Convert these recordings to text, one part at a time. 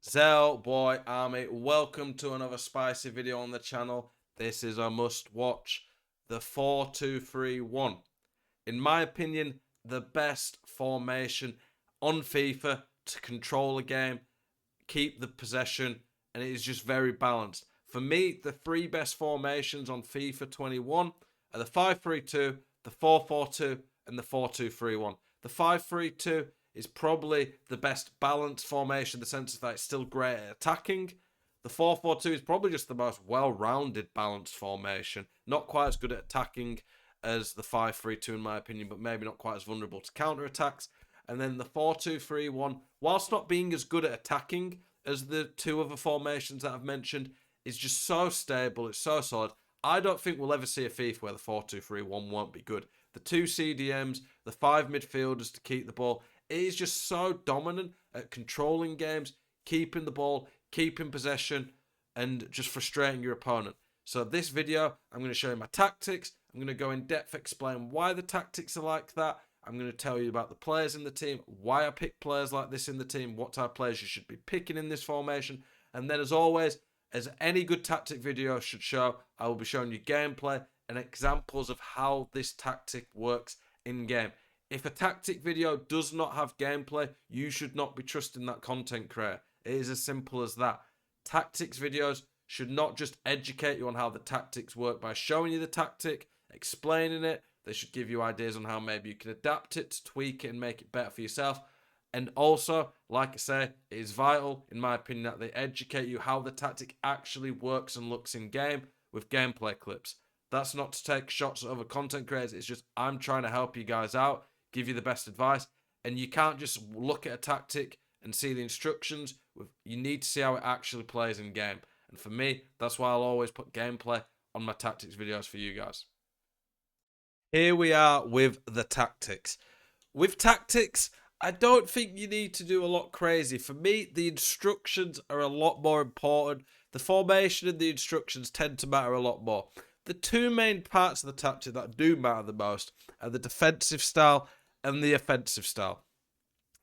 Zell boy army, welcome to another spicy video on the channel. This is a must watch, the 4-2-3-1. In my opinion, the best formation on FIFA to control a game, keep the possession, and it is just very balanced. For me, the three best formations on FIFA 21 are the 5-3-2, the 4-4-2, and the 4-2-3-1. The 5-3-2 is probably the best balanced formation in the sense that it's still great at attacking. The 4-4-2 is probably just the most well-rounded balanced formation. Not quite as good at attacking as the 5-3-2 in my opinion, but maybe not quite as vulnerable to counter-attacks. And then the 4-2-3-1, whilst not being as good at attacking as the two other formations that I've mentioned, is just so stable, it's so solid. I don't think we'll ever see a FIFA where the 4-2-3-1 won't be good. The two CDMs, the five midfielders to keep the ball, it is just so dominant at controlling games, keeping the ball, keeping possession, and just frustrating your opponent. So this video, I'm going to show you my tactics. I'm going to go in depth, explain why the tactics are like that. I'm going to tell you about the players in the team, why I pick players like this in the team, what type of players you should be picking in this formation. And then as always, as any good tactic video should show, I will be showing you gameplay and examples of how this tactic works in game. If a tactic video does not have gameplay, you should not be trusting that content creator. It is as simple as that. Tactics videos should not just educate you on how the tactics work by showing you the tactic, explaining it. They should give you ideas on how maybe you can adapt it, tweak it, and make it better for yourself. And also, like I say, it is vital, in my opinion, that they educate you how the tactic actually works and looks in game with gameplay clips. That's not to take shots at other content creators. It's just I'm trying to help you guys out, give you the best advice. And you can't just look at a tactic and see the instructions. You need to see how it actually plays in game. And for me, that's why I'll always put gameplay on my tactics videos for you guys. Here we are with the tactics. With tactics, I don't think you need to do a lot crazy. For me, the instructions are a lot more important. The formation and the instructions tend to matter a lot more. The two main parts of the tactic that do matter the most are the defensive style and the offensive style.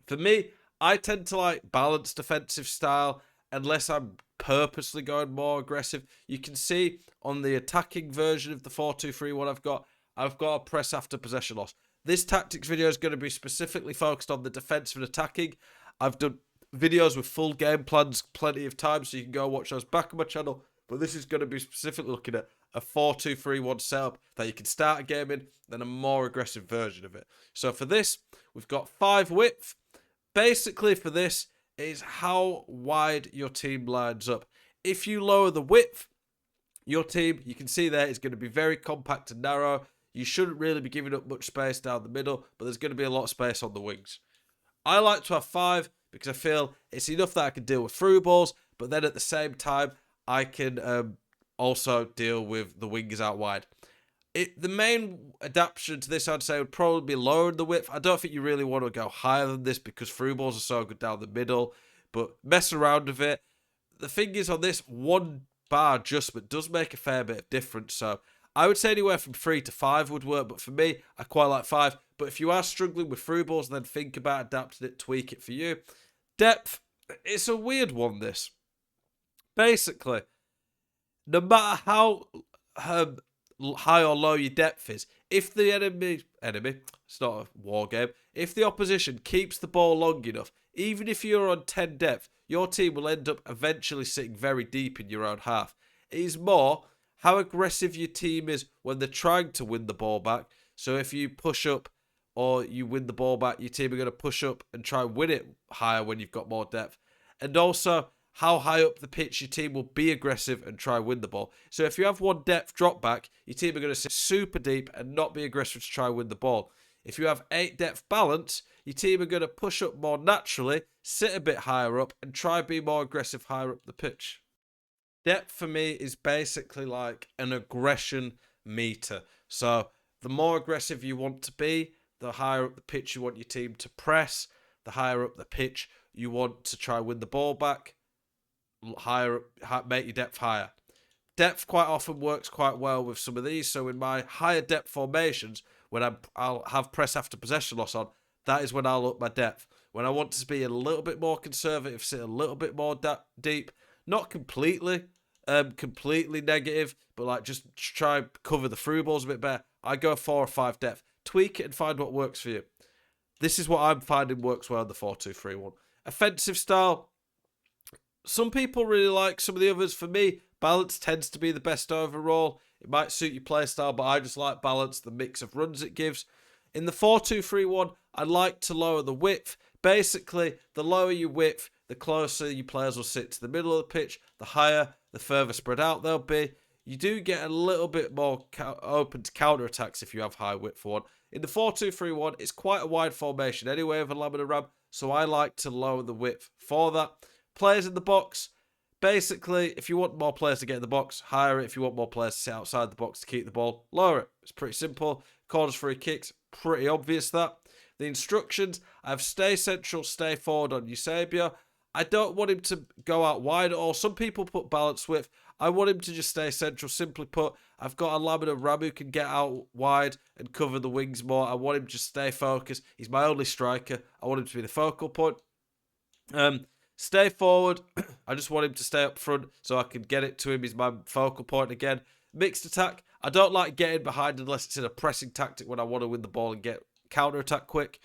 For me, I tend to like balanced defensive style unless I'm purposely going more aggressive. You can see on the attacking version of the 4-2-3-1 I've got a press after possession loss. This tactics video is going to be specifically focused on the defensive and attacking. I've done videos with full game plans plenty of times, so you can go watch those back on my channel. But this is going to be specifically looking at a 4-2-3-1 setup that you can start a game in, then a more aggressive version of it. So for this, we've got 5 width. Basically for this is how wide your team lines up. If you lower the width, your team, you can see there, is going to be very compact and narrow. You shouldn't really be giving up much space down the middle, but there's going to be a lot of space on the wings. I like to have 5 because I feel it's enough that I can deal with through balls, but then at the same time, I can also deal with the wings out wide. The main adaptation to this, I'd say, would probably be lowering the width. I don't think you really want to go higher than this because through balls are so good down the middle, but mess around with it. The thing is, on this, 1 bar adjustment does make a fair bit of difference, so I would say anywhere from 3 to 5 would work, but for me, I quite like 5. But if you are struggling with through balls, then think about adapting it, tweak it for you. Depth, it's a weird one, this. Basically, no matter how high or low your depth is, if the enemy, it's not a war game, if the opposition keeps the ball long enough, even if you're on 10 depth, your team will end up eventually sitting very deep in your own half. It is more how aggressive your team is when they're trying to win the ball back. So if you push up or you win the ball back, your team are going to push up and try and win it higher when you've got more depth. And also how high up the pitch your team will be aggressive and try and win the ball. So if you have 1 depth drop back, your team are going to sit super deep and not be aggressive to try and win the ball. If you have 8 depth balance, your team are going to push up more naturally, sit a bit higher up, and try and be more aggressive higher up the pitch. Depth for me is basically like an aggression meter. So the more aggressive you want to be, the higher up the pitch you want your team to press, the higher up the pitch you want to try and win the ball back, higher up, make your depth higher. Depth quite often works quite well with some of these. So in my higher depth formations, when I'll have press after possession loss on, that is when I'll up my depth. When I want to be a little bit more conservative, sit a little bit more deep, not completely negative, but like just try and cover the through balls a bit better, I go 4 or 5 depth. Tweak it and find what works for you. This is what I'm finding works well in the 4-2-3-1. Offensive style, some people really like some of the others. For me, balance tends to be the best overall. It might suit your play style, but I just like balance, the mix of runs it gives. In the 4-2-3-1, I like to lower the width. Basically, the lower your width, the closer your players will sit to the middle of the pitch. The higher, the further spread out they'll be. You do get a little bit more open to counter-attacks if you have high width for one. In the 4-2-3-1, it's quite a wide formation anyway of a lamina ram, so I like to lower the width for that. Players in the box, basically, if you want more players to get in the box, higher it. If you want more players to sit outside the box to keep the ball, lower it. It's pretty simple. Corners, free kicks, pretty obvious that. The instructions, I have stay central, stay forward on Eusebio. I don't want him to go out wide at all. Some people put balance width. I want him to just stay central. Simply put, I've got a lamina ram who can get out wide and cover the wings more. I want him to just stay focused. He's my only striker. I want him to be the focal point. Stay forward. I just want him to stay up front so I can get it to him. He's my focal point again. Mixed attack. I don't like getting behind unless it's in a pressing tactic when I want to win the ball and get counter-attack quick.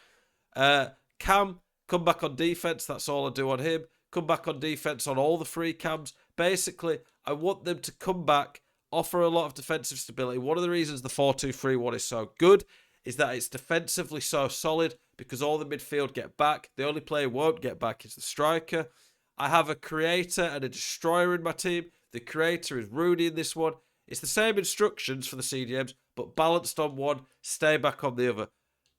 Cam, come back on defense. That's all I do on him. Come back on defense on all the free cams. Basically, I want them to come back, offer a lot of defensive stability. One of the reasons the 4-2-3-1 is so good is that it's defensively so solid because all the midfield get back. The only player who won't get back is the striker. I have a creator and a destroyer in my team. The creator is Rooney in this one. It's the same instructions for the CDMs, but balanced on one, stay back on the other.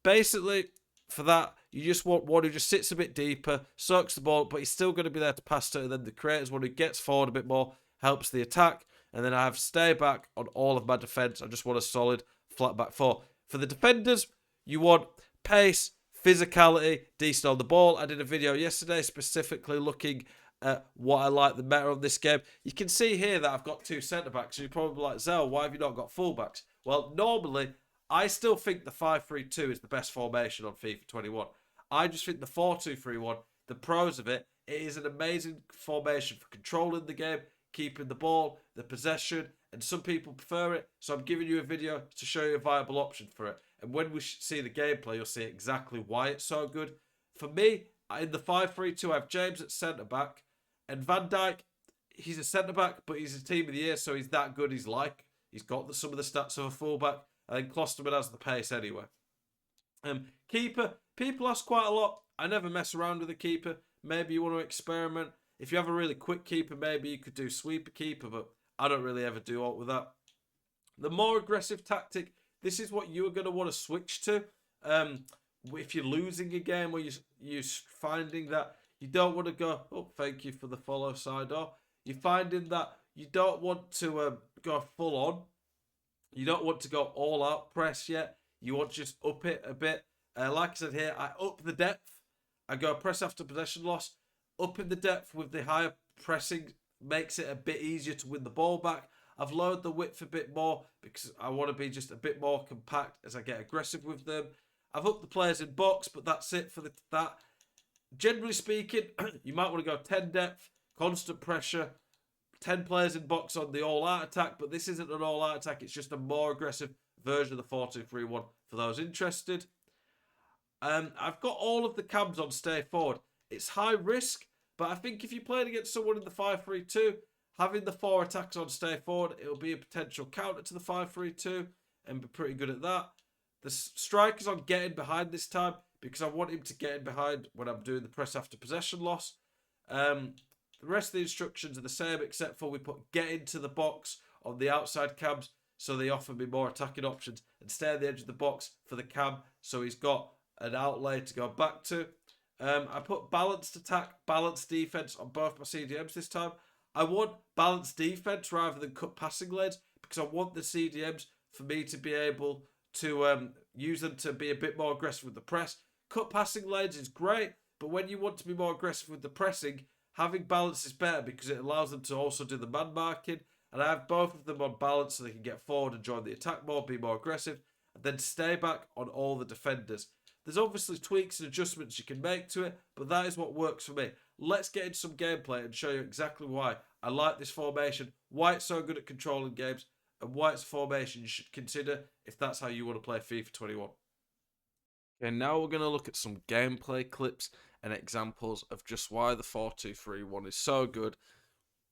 Basically, for that, you just want one who just sits a bit deeper, soaks the ball, but he's still going to be there to pass to it. And then the creator's one who gets forward a bit more, helps the attack. And then I have stay back on all of my defence. I just want a solid flat back four. For the defenders, you want pace, physicality, decent on the ball. I did a video yesterday specifically looking at what I like the meta of this game. You can see here that I've got 2 centre-backs. So you're probably like, Zel, why have you not got full-backs? Well, normally, I still think the 5-3-2 is the best formation on FIFA 21. I just think the 4-2-3-1, the pros of it, it is an amazing formation for controlling the game, keeping the ball, the possession, and some people prefer it. So I'm giving you a video to show you a viable option for it. And when we see the gameplay, you'll see exactly why it's so good. For me, in the 5-3-2, I have James at centre-back. And Van Dijk, he's a centre-back, but he's a team of the year, so he's that good. He's got some of the stats of a full-back. And then Klosterman has the pace anyway. Keeper, people ask quite a lot. I never mess around with a keeper. Maybe you want to experiment. If you have a really quick keeper, maybe you could do sweeper keeper, but I don't really ever do aught with that. The more aggressive tactic, this is what you're going to want to switch to. If you're losing a game or you're finding that you don't want to go, oh, thank you for the follow, Sidor. You're finding that you don't want to go full on. You don't want to go all out press yet. You want to just up it a bit. Like I said here, I up the depth. I go press after possession loss. Up in the depth with the higher pressing makes it a bit easier to win the ball back. I've lowered the width a bit more because I want to be just a bit more compact as I get aggressive with them. I've upped the players in box, but that's it for that. Generally speaking, you might want to go 10 depth, constant pressure, 10 players in box on the all-out attack, but this isn't an all-out attack. It's just a more aggressive version of the 4-2-3-1 for those interested. I've got all of the cams on stay forward. It's high risk, but I think if you're playing against someone in the 5-3-2, having the 4 attacks on stay forward, it'll be a potential counter to the 5-3-2 and be pretty good at that. The striker's on getting behind this time because I want him to get in behind when I'm doing the press after possession loss. The rest of the instructions are the same except for we put get into the box on the outside cams so they offer me more attacking options and stay at the edge of the box for the cam so he's got an outlay to go back to. I put balanced attack, balanced defense on both my CDMs this time. I want balanced defense rather than cut passing lanes because I want the CDMs for me to be able to use them to be a bit more aggressive with the press. Cut passing lanes is great, but when you want to be more aggressive with the pressing, having balance is better because it allows them to also do the man marking. And I have both of them on balance so they can get forward and join the attack more, be more aggressive, and then stay back on all the defenders. There's obviously tweaks and adjustments you can make to it, but that is what works for me. Let's get into some gameplay and show you exactly why I like this formation, why it's so good at controlling games, and why it's a formation you should consider if that's how you want to play FIFA 21. Okay, now we're going to look at some gameplay clips and examples of just why the 4-2-3-1 is so good,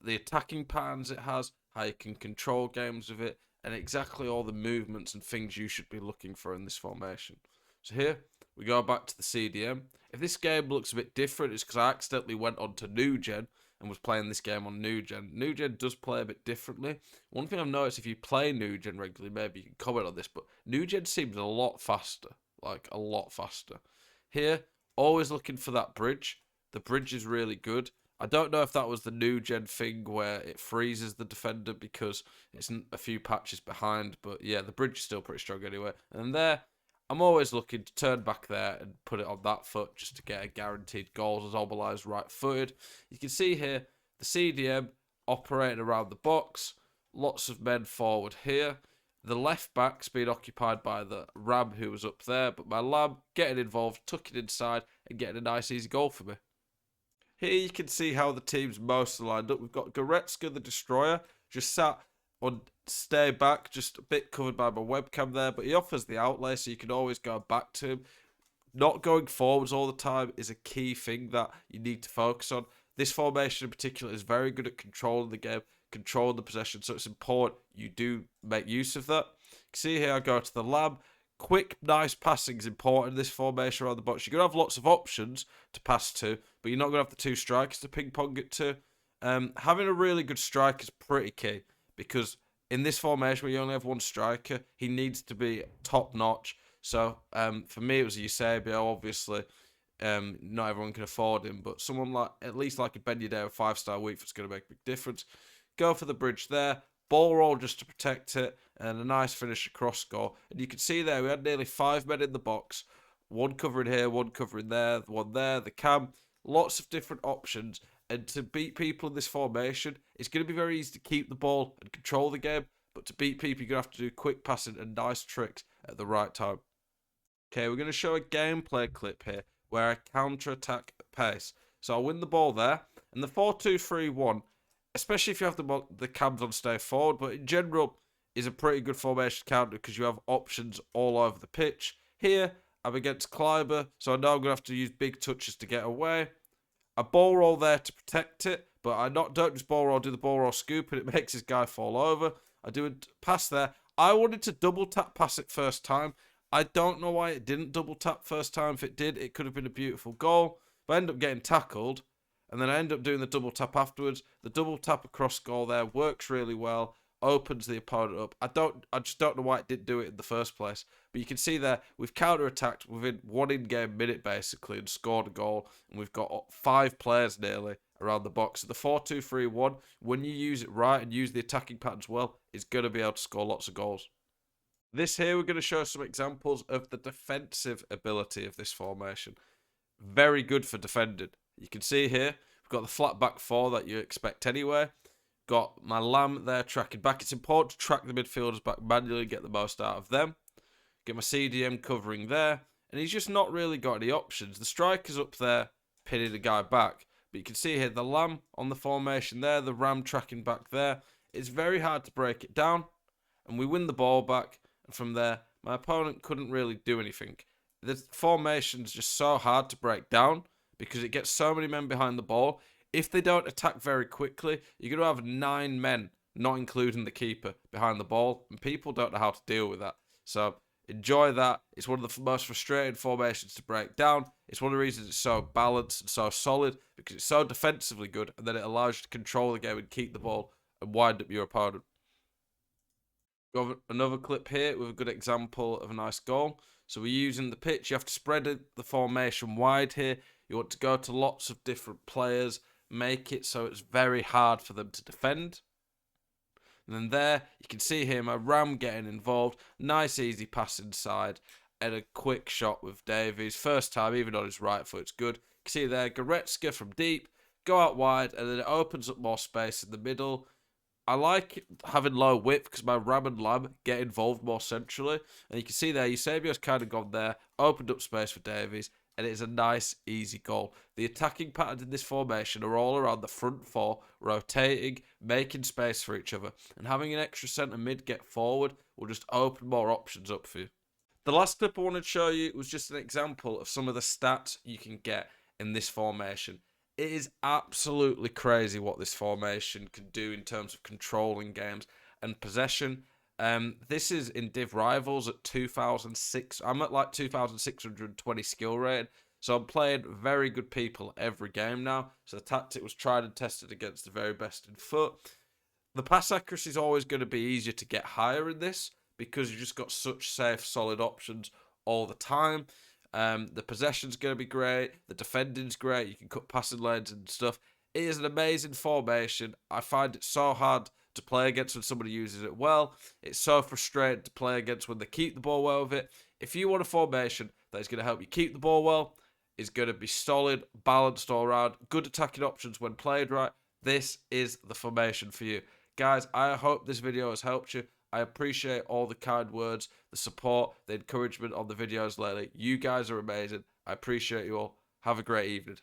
the attacking patterns it has, how you can control games with it, and exactly all the movements and things you should be looking for in this formation. So here, we go back to the CDM. If this game looks a bit different, it's because I accidentally went on to New Gen and was playing this game on New Gen. New Gen does play a bit differently. One thing I've noticed, if you play New Gen regularly, maybe you can comment on this, but New Gen seems a lot faster. Like, a lot faster. Here, always looking for that bridge. The bridge is really good. I don't know if that was the New Gen thing where it freezes the defender because it's a few patches behind, but yeah, the bridge is still pretty strong anyway. And there, I'm always looking to turn back there and put it on that foot just to get a guaranteed goal as Oberlai's right-footed. You can see here, the CDM operating around the box. Lots of men forward here. The left back's being occupied by the Ram who was up there, but my Lamb getting involved, tucking inside and getting a nice easy goal for me. Here you can see how the team's mostly lined up. We've got Goretzka, the Destroyer, just sat on stay back, just a bit covered by my webcam there, but he offers the outlay so you can always go back to him. Not going forwards all the time is a key thing that you need to focus on. This formation in particular is very good at controlling the game, controlling the possession, so it's important you do make use of that. You can see here I go to the lab. Quick, nice passing is important in this formation around the box. You're going to have lots of options to pass to, but you're not going to have the two strikers to ping-pong it to. Having a really good striker is pretty key, because in this formation where you only have one striker, he needs to be top-notch. So, for me, it was Eusebio, obviously. Not everyone can afford him, but someone like, at least like a Ben Yedder, a 5-star week, that's going to make a big difference. Go for the bridge there. Ball roll just to protect it, and a nice finish across goal. And you can see there, we had nearly 5 men in the box. One covering here, one covering there, one there, the cam. Lots of different options. And to beat people in this formation, it's going to be very easy to keep the ball and control the game. But to beat people, you're going to have to do quick passing and nice tricks at the right time. Okay, we're going to show a gameplay clip here where I counter-attack at pace. So I'll win the ball there. And the 4-2-3-1, especially if you have the cams on stay forward, but in general, is a pretty good formation counter because you have options all over the pitch. Here, I'm against Kleiber, so I know I'm going to have to use big touches to get away. A ball roll there to protect it, but I don't just ball roll, do the ball roll scoop, and it makes this guy fall over. I do a pass there. I wanted to double tap pass it first time. I don't know why it didn't double tap first time. If it did, it could have been a beautiful goal. But I ended up getting tackled. And then I end up doing the double tap afterwards. The double tap across goal there works really well. Opens the opponent up. I just don't know why it didn't do it in the first place. But you can see there, we've counter-attacked within one in-game minute, basically, and scored a goal. And we've got 5 players nearly around the box. So the 4-2-3-1, when you use it right and use the attacking patterns well, is going to be able to score lots of goals. This here, we're going to show some examples of the defensive ability of this formation. Very good for defending. You can see here, we've got the flat back 4 that you expect anyway. Got my Lamb there tracking back. It's important to track the midfielders back manually and get the most out of them. Get my CDM covering there. And he's just not really got any options. The striker's up there pinning the guy back. But you can see here, the Lamb on the formation there, the Ram tracking back there. It's very hard to break it down. And we win the ball back. And from there, my opponent couldn't really do anything. The formation's just so hard to break down because it gets so many men behind the ball. If they don't attack very quickly, you're going to have 9 men, not including the keeper, behind the ball. And people don't know how to deal with that. So enjoy that. It's one of the most frustrating formations to break down. It's one of the reasons it's so balanced and so solid, because it's so defensively good, and then it allows you to control the game and keep the ball and wind up your opponent. Got another clip here with a good example of a nice goal. So we're using the pitch. You have to spread the formation wide here. You want to go to lots of different players, make it so it's very hard for them to defend. And then there, you can see here my Ram getting involved. Nice easy pass inside and a quick shot with Davies. First time, even on his right foot, it's good. You can see there, Goretzka from deep, go out wide, and then it opens up more space in the middle. I like having low width because my Ram and Lam get involved more centrally. And you can see there, Eusebio's kind of gone there, opened up space for Davies, and it's a nice, easy goal. The attacking patterns in this formation are all around the front four, rotating, making space for each other, and having an extra centre mid get forward will just open more options up for you. The last clip I wanted to show you was just an example of some of the stats you can get in this formation. It is absolutely crazy what this formation can do in terms of controlling games and possession. This is in Div Rivals at 2006. I'm at like 2620 skill rating. So I'm playing very good people every game now. So the tactic was tried and tested against the very best in foot. The pass accuracy is always going to be easier to get higher in this because you've just got such safe, solid options all the time. The possession's going to be great. The defending's great. You can cut passing lanes and stuff. It is an amazing formation. I find it so hard to play against when somebody uses it well. It's so frustrating to play against when they keep the ball well with it. If you want a formation that is going to help you keep the ball well, is going to be solid, balanced all around, good attacking options when played right, this is the formation for you. Guys, I hope this video has helped you. I appreciate all the kind words, the support, the encouragement on the videos lately. You guys are amazing. I appreciate you all. Have a great evening.